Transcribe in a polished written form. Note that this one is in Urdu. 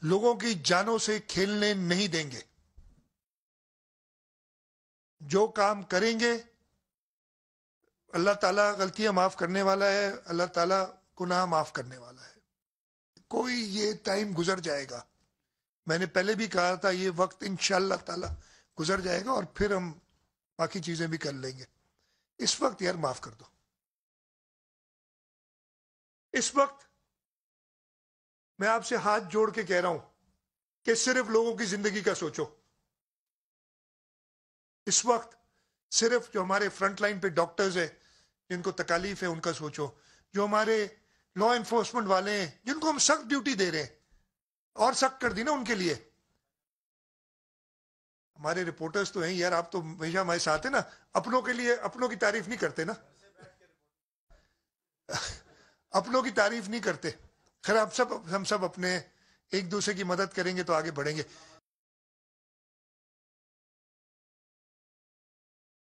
لوگوں کی جانوں سے کھیلنے نہیں دیں گے. جو کام کریں گے اللہ تعالیٰ غلطیاں معاف کرنے والا ہے, اللہ تعالیٰ گناہ معاف کرنے والا ہے. کوئی یہ ٹائم گزر جائے گا, میں نے پہلے بھی کہا تھا یہ وقت انشاءاللہ تعالیٰ گزر جائے گا اور پھر ہم باقی چیزیں بھی کر لیں گے. اس وقت یار معاف کر دو. اس وقت میں آپ سے ہاتھ جوڑ کے کہہ رہا ہوں کہ صرف لوگوں کی زندگی کا سوچو. اس وقت صرف جو ہمارے فرنٹ لائن پہ ڈاکٹرز ہیں جن کو تکالیف ہے ان کا سوچو, جو ہمارے لا انفورسمنٹ والے ہیں جن کو ہم سخت ڈیوٹی دے رہے ہیں, اور سخت کر دی نا ان کے لیے. ہمارے رپورٹرز تو ہیں یار, آپ تو ہمیشہ ہمارے ساتھ ہیں نا, اپنوں کے لیے اپنوں کی تعریف نہیں کرتے نا, اپنوں کی تعریف نہیں کرتے. خیر ہم سب اپنے ایک دوسرے کی مدد کریں گے تو آگے بڑھیں گے.